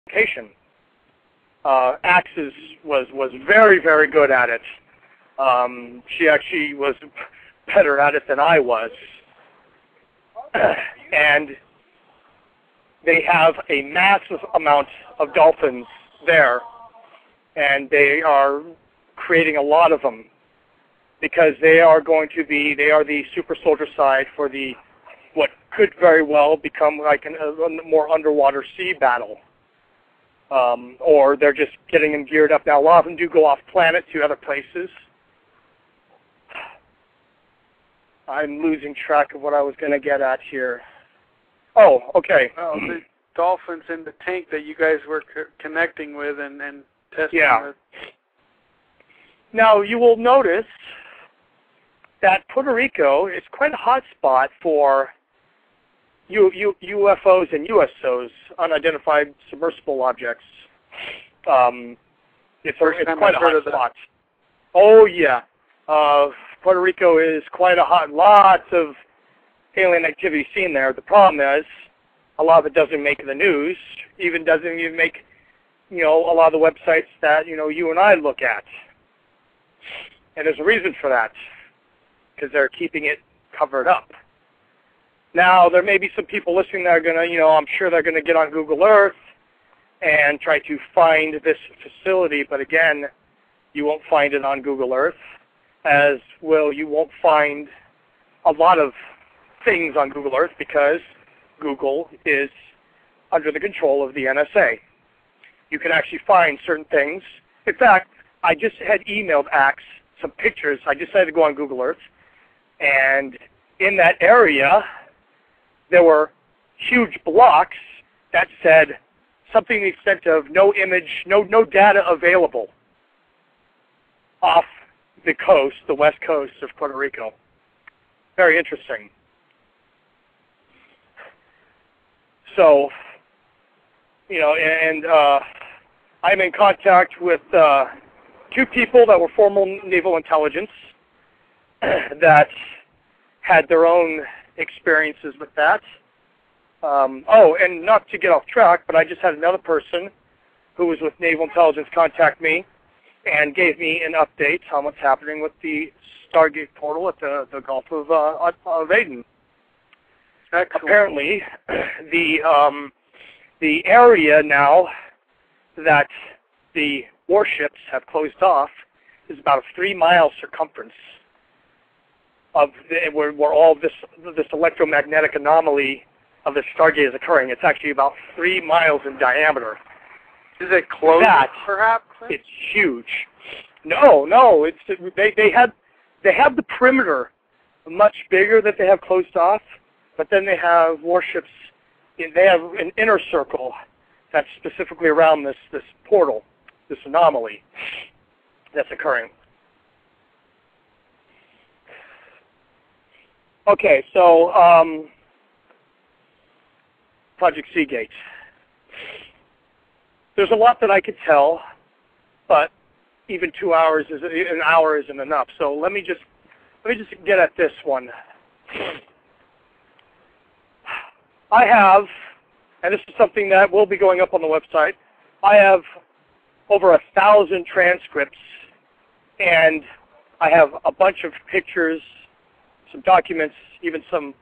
location. Axis was very, very good at it. She actually was better at it than I was. And they have a massive amount of dolphins there, and they are creating a lot of them because they are the super soldier side for what could very well become like a more underwater sea battle. Or they're just getting them geared up now. A lot of them do go off planet to other places. I'm losing track of what I was going to get at here. Oh, okay. Oh, the dolphins in the tank that you guys were connecting with and testing with. Now, you will notice that Puerto Rico is quite a hot spot for UFOs and USOs, unidentified submersible objects. It's quite a hot spot. Oh, yeah. Puerto Rico is quite a hot, lots of alien activity seen there. The problem is a lot of it doesn't make the news, doesn't even make, a lot of the websites that, you and I look at. And there's a reason for that, because they're keeping it covered up. Now, there may be some people listening that are going to, I'm sure they're going to get on Google Earth and try to find this facility, but again, you won't find it on Google Earth, as well you won't find a lot of things on Google Earth because Google is under the control of the NSA. You can actually find certain things. In fact, I just had emailed Axe some pictures. I decided to go on Google Earth, and in that area, there were huge blocks that said something to the extent of no image, no data available off the coast, the west coast of Puerto Rico. Very interesting. So, I'm in contact with two people that were former naval intelligence that had their own experiences with that. And not to get off track, but I just had another person who was with naval intelligence contact me and gave me an update on what's happening with the Stargate portal at the Gulf of Aden. Excellent. Apparently, the area now that the warships have closed off is about a 3-mile circumference of where all this electromagnetic anomaly of the Stargate is occurring. It's actually about 3 miles in diameter. Is it closed, perhaps? It's huge. No. It's they have the perimeter much bigger that they have closed off, but then they have warships. They have an inner circle that's specifically around this portal, this anomaly that's occurring. Okay, so Project Seagate. There's a lot that I could tell, but even an hour isn't enough. So let me just get at this one. I have, and this is something that will be going up on the website, I have over 1,000 transcripts, and I have a bunch of pictures, some documents, even some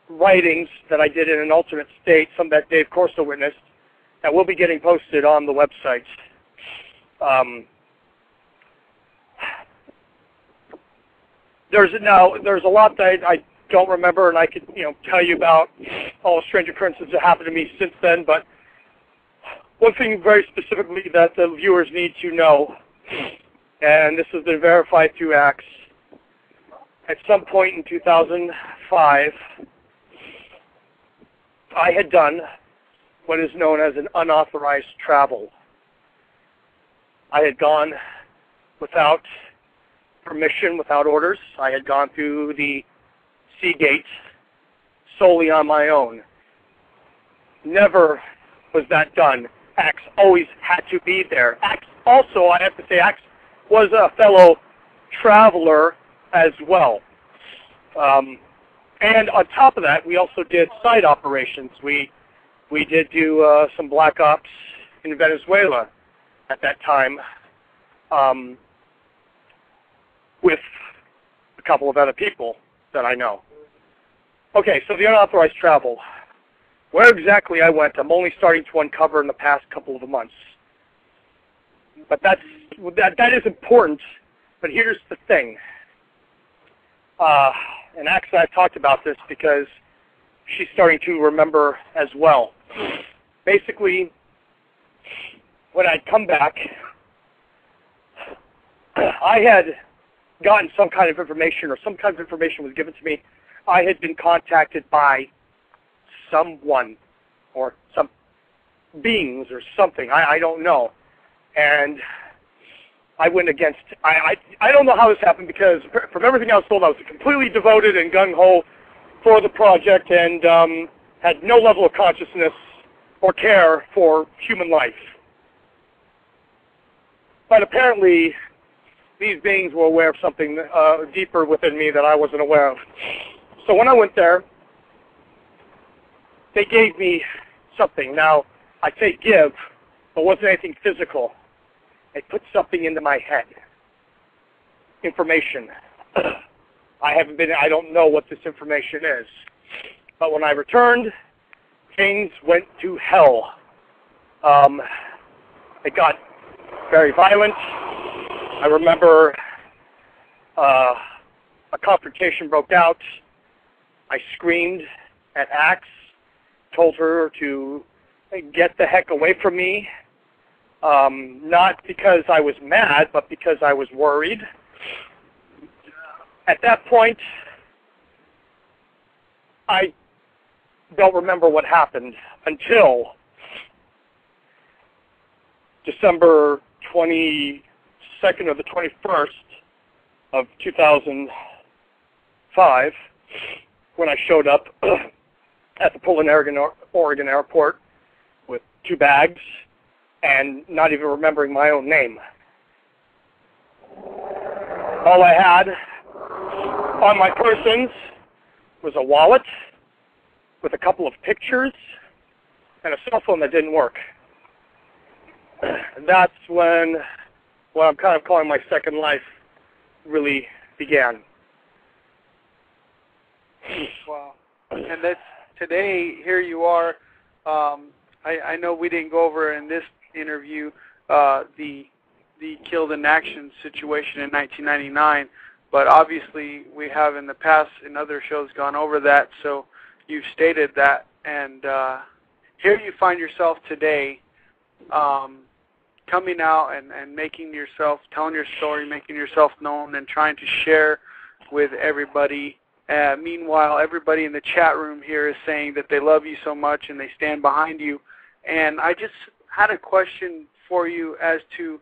writings that I did in an alternate state, some that Dave Corso witnessed, that will be getting posted on the website. There's a lot that I don't remember, and I could tell you about all the strange occurrences that happened to me since then. But one thing very specifically that the viewers need to know, and this has been verified through Axe, at some point in 2005, I had done what is known as an unauthorized travel. I had gone without permission, without orders. I had gone through the Seagate solely on my own. Never was that done. Axe always had to be there. Axe also, I have to say, Axe was a fellow traveler as well. And on top of that, we also did side operations. We did do some black ops in Venezuela at that time with a couple of other people that I know. Okay, so the unauthorized travel. Where exactly I went, I'm only starting to uncover in the past couple of months. But that is important. But here's the thing. And actually I've talked about this because she's starting to remember as well. Basically, when I'd come back, I had gotten some kind of information, or some kind of information was given to me. I had been contacted by someone or some beings or something. I don't know. And I went against, I don't know how this happened, because from everything I was told, I was completely devoted and gung-ho for the project and had no level of consciousness or care for human life. But apparently, these beings were aware of something deeper within me that I wasn't aware of. So when I went there, they gave me something. Now, I say give, but it wasn't anything physical. They put something into my head. Information. I don't know what this information is. But when I returned, things went to hell. It got very violent. I remember a confrontation broke out. I screamed at Axe, told her to get the heck away from me. Not because I was mad, but because I was worried. At that point, I don't remember what happened until December 22nd or the 21st of 2005, when I showed up at the Portland, Oregon airport with 2 bags and not even remembering my own name. All I had on my persons was a wallet with a couple of pictures and a cell phone that didn't work. That's when what I'm kind of calling my second life really began. Wow. And that's today, here you are. I know we didn't go over in this interview the Killed in Action situation in 1999, but obviously we have in the past in other shows gone over that, so you've stated that, and here you find yourself today coming out and making yourself, telling your story, making yourself known, and trying to share with everybody. Meanwhile, everybody in the chat room here is saying that they love you so much and they stand behind you. And I just had a question for you as to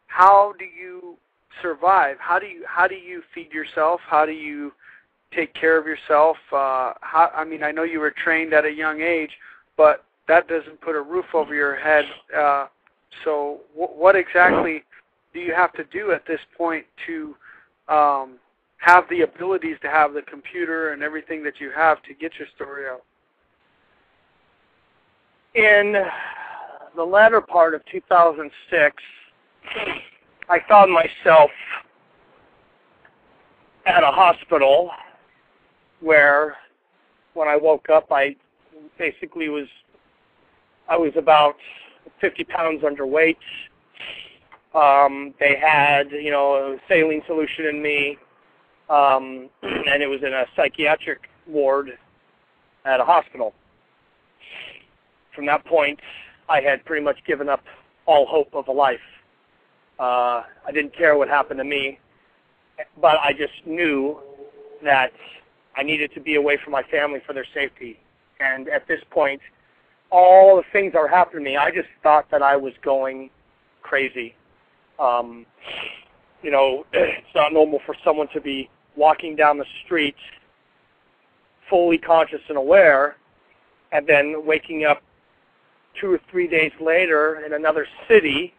how do you survive? How do you feed yourself? How do you take care of yourself? I mean, I know you were trained at a young age, but that doesn't put a roof over your head. So what exactly do you have to do at this point to have the abilities to have the computer and everything that you have to get your story out? In the latter part of 2006, I found myself at a hospital where, when I woke up, I was about 50 pounds underweight. They had, a saline solution in me, and it was in a psychiatric ward at a hospital. From that point, I had pretty much given up all hope of a life. I didn't care what happened to me, but I just knew that I needed to be away from my family for their safety. And at this point, all the things that were happening to me, I just thought that I was going crazy. It's not normal for someone to be walking down the street fully conscious and aware, and then waking up 2 or 3 days later in another city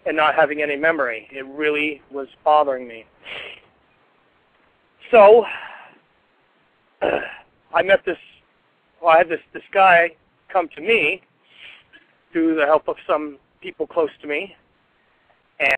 and not having any memory. It really was bothering me. So I met I had this guy come to me through the help of some people close to me.